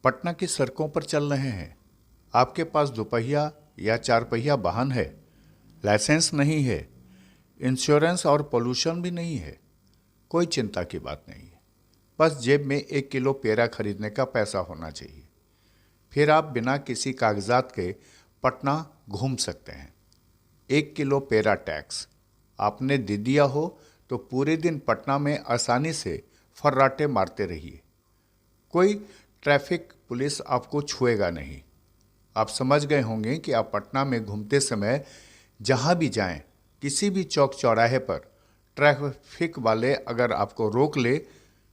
पटना की सड़कों पर चल रहे हैं। आपके पास दोपहिया या चार पहिया वाहन है, लाइसेंस नहीं है, इंश्योरेंस और पोल्यूशन भी नहीं है, कोई चिंता की बात नहीं है। बस जेब में 1 किलो पेड़ा खरीदने का पैसा होना चाहिए। फिर आप बिना किसी कागजात के पटना घूम सकते हैं। 1 किलो पेड़ा टैक्स आपने दे दिया हो तो पूरे दिन पटना में आसानी से फर्राटे मारते रहिए। कोई ट्रैफिक पुलिस आपको छुएगा नहीं। आप समझ गए होंगे कि आप पटना में घूमते समय जहां भी जाएं, किसी भी चौक चौराहे पर ट्रैफिक वाले अगर आपको रोक ले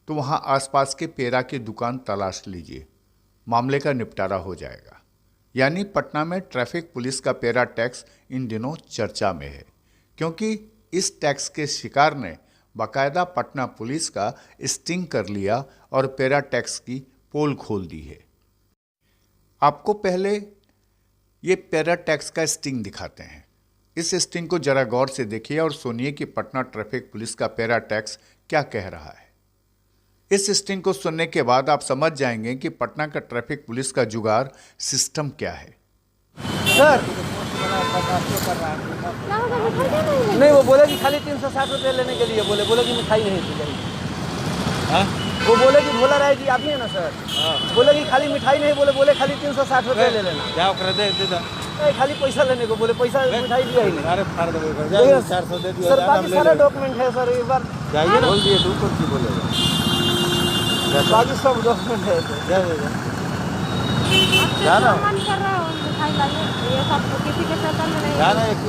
तो वहां आसपास के पेड़ा की दुकान तलाश लीजिए, मामले का निपटारा हो जाएगा। यानी पटना में ट्रैफिक पुलिस का पेड़ा टैक्स इन दिनों चर्चा में है, क्योंकि इस टैक्स के शिकार ने बाकायदा पटना पुलिस का स्टिंग कर लिया और पेड़ा टैक्स की पोल खोल दी है। आपको पहले ये पेड़ा टैक्स का स्टिंग दिखाते हैं। इस स्टिंग को जरा गौर से देखिए और सुनिए कि पटना ट्रैफिक पुलिस का पेड़ा टैक्स क्या कह रहा है। इस स्टिंग को सुनने के बाद आप समझ जाएंगे कि पटना का ट्रैफिक पुलिस का जुगाड़ सिस्टम क्या है। सर नहीं, वो बोले कि खाली 360 रुपये लेने के लिए बोले कि मिठाई नहीं थी कहीं। वो बोले कि भोला राय जी आप ही है ना सर? बोले कि खाली मिठाई नहीं, बोले खाली 360 रुपये ले लेना। जाओ कर दे दे नहीं, खाली पैसा लेने को बोले, पैसा मिठाई दिया ही नहीं। अरे फाड़ दो जाओ 400 दे दिया सर, बाकी सारे डॉक्यूमेंट है सर, एक बार जाइए बोल दिए तू कौन सी बोलेगा। बाकी सब डॉक्यूमेंट है सर। जा ना जाना एक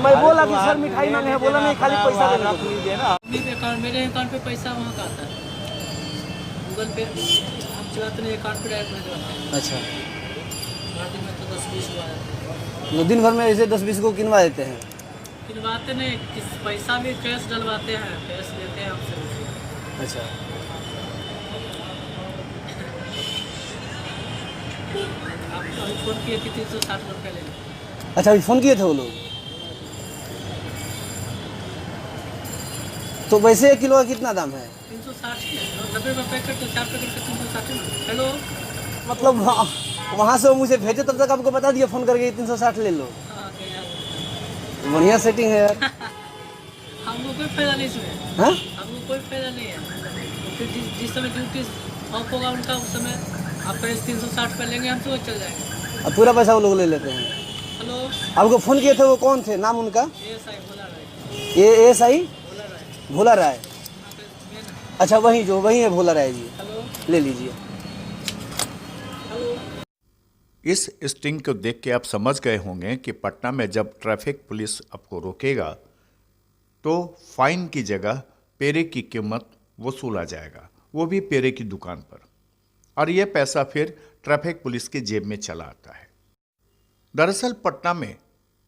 मैं बोला कि सर मिठाई नहीं है, बोला नहीं खाली पैसा लेना। लीजिए ना। मेरे अकाउंट पे पैसा वहाँ का आता है, गूगल पे हम चलाते नहीं, अकाउंट पे डायरेक्ट भेज देते हैं। अच्छा, दिन में तो 10-20 हुआ जाता है। दिन भर में ऐसे 10-20 को किनवा देते हैं। किनवाते नहीं, किस पैसा भी कैश डलवाते हैं, कैश लेते हैं हमसे। अच्छा, आप अभी फोन किए कि 360 रुपये ले लें। अच्छा, अभी फ़ोन किए थे वो लोग। तो वैसे 1 किलो का कितना दाम है? 360 है, 90 रुपये पैकेट तो 4 पैकेट का 360 ना। हेलो, मतलब वहाँ से वो मुझे भेजे तब तक आपको बता दिया फ़ोन करके 360 ले लो। हाँ गया। बढ़िया सेटिंग है यार। हमको कोई फायदा नहीं इसमें। हाँ? हमको कोई फायदा नहीं है। तो फिर जिस समय ड्यूटी ऑफ होगा उनका, उस समय आप 360 पे लेंगे, हम तो चल जाएंगे। अब पूरा पैसा वो लोग ले लेते हैं। हेलो, आपको फ़ोन किए थे वो कौन थे, नाम उनका? ASI भोला राय। ASI भोला राय। भोला राय। हाँ, तो मेन। अच्छा, वही है भोला राय जी। हेलो, ले लीजिए। हेलो। इस स्टिंग को देख के आप समझ गए होंगे कि पटना में जब ट्रैफिक पुलिस आपको रोकेगा तो फाइन की जगह पेड़े की कीमत वसूला जाएगा, वो भी पेड़े की दुकान पर, और यह पैसा फिर ट्रैफिक पुलिस के जेब में चला आता है। दरअसल पटना में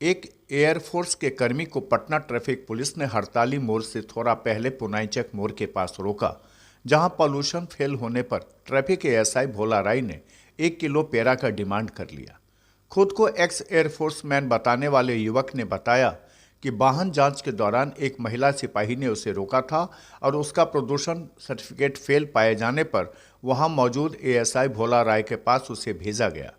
एक एयरफोर्स के कर्मी को पटना ट्रैफिक पुलिस ने हड़ताली मोड़ से थोड़ा पहले पुनाईचक मोड़ के पास रोका, जहां पॉल्यूशन फेल होने पर ट्रैफिक ASI भोला राय ने 1 किलो पेड़ा का डिमांड कर लिया। खुद को एक्स एयरफोर्स मैन बताने वाले युवक ने बताया कि वाहन जांच के दौरान एक महिला सिपाही ने उसे रोका था और उसका प्रदूषण सर्टिफिकेट फेल पाए जाने पर वहां मौजूद ASI भोला राय के पास उसे भेजा गया।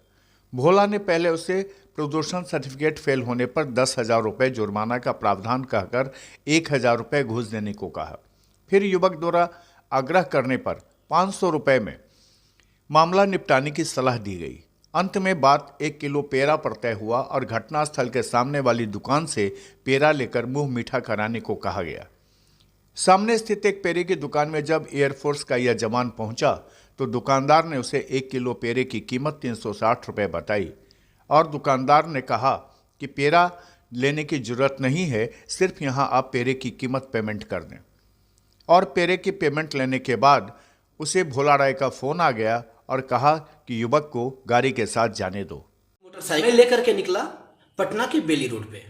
भोला ने पहले उसे प्रदूषण सर्टिफिकेट फेल होने पर 10,000 रुपये जुर्माना का प्रावधान कहकर 1,000 रुपये घूस देने को कहा। फिर युवक द्वारा आग्रह करने पर 500 रुपये में मामला निपटाने की सलाह दी गई। अंत में बात 1 किलो पेड़ा पर तय हुआ और घटनास्थल के सामने वाली दुकान से पेड़ा लेकर मुंह मीठा कराने को कहा गया। सामने स्थित एक पेड़े की दुकान में जब एयरफोर्स का यह जवान पहुंचा तो दुकानदार ने उसे 1 किलो पेड़े की कीमत 360 रुपये बताई और दुकानदार ने कहा कि पेड़ा लेने की जरूरत नहीं है, सिर्फ यहाँ आप पेड़े की कीमत पेमेंट कर दें। और पेड़े की पेमेंट लेने के बाद उसे भोला राय का फ़ोन आ गया और कहा कि युवक को गाड़ी के साथ जाने दो। मोटरसाइकिल लेकर के निकला पटना के बेली रोड पे।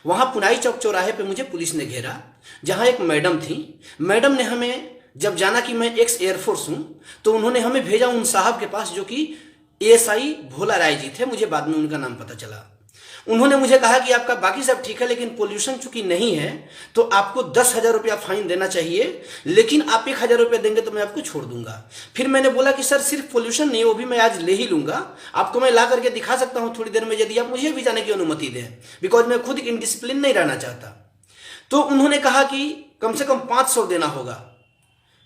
वहां पुनाई चौक चौराहे पे मुझे पुलिस ने घेरा, जहां एक मैडम थी। मैडम ने हमें जब जाना कि मैं एक्स एयरफोर्स हूं तो उन्होंने हमें भेजा उन साहब के पास जो कि ASI भोला राय जी थे। मुझे बाद में उनका नाम पता चला। उन्होंने मुझे कहा कि आपका बाकी सब ठीक है, लेकिन पोल्यूशन चूंकि नहीं है तो आपको 10,000 रुपया फाइन देना चाहिए, लेकिन आप 1,000 रुपया देंगे तो मैं आपको छोड़ दूंगा। फिर मैंने बोला कि सर सिर्फ पोल्यूशन नहीं, वो भी मैं आज ले ही लूंगा, आपको मैं ला करके दिखा सकता हूं थोड़ी देर में, यदि आप मुझे भी जाने की अनुमति दें, बिकॉज मैं खुद इनडिसिप्लिन नहीं रहना चाहता। तो उन्होंने कहा कि कम से कम 500 देना होगा।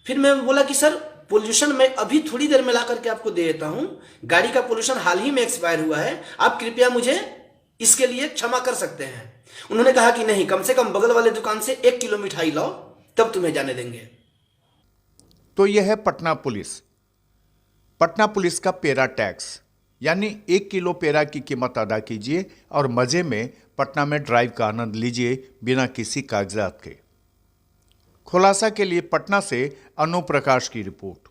फिर मैं बोला कि सर पोल्यूशन मैं अभी थोड़ी देर में ला करके आपको दे देता हूं, गाड़ी का पोल्यूशन हाल ही में एक्सपायर हुआ है, आप कृपया मुझे इसके लिए क्षमा कर सकते हैं। उन्होंने कहा कि नहीं, कम से कम बगल वाले दुकान से 1 किलो मिठाई लाओ, तब तुम्हें जाने देंगे। तो यह है पटना पुलिस। पटना पुलिस का पेरा टैक्स, यानी 1 किलो पेरा की कीमत अदा कीजिए और मजे में पटना में ड्राइव का आनंद लीजिए बिना किसी कागजात के। खुलासा के लिए पटना से अनु प्रकाश की रिपोर्ट।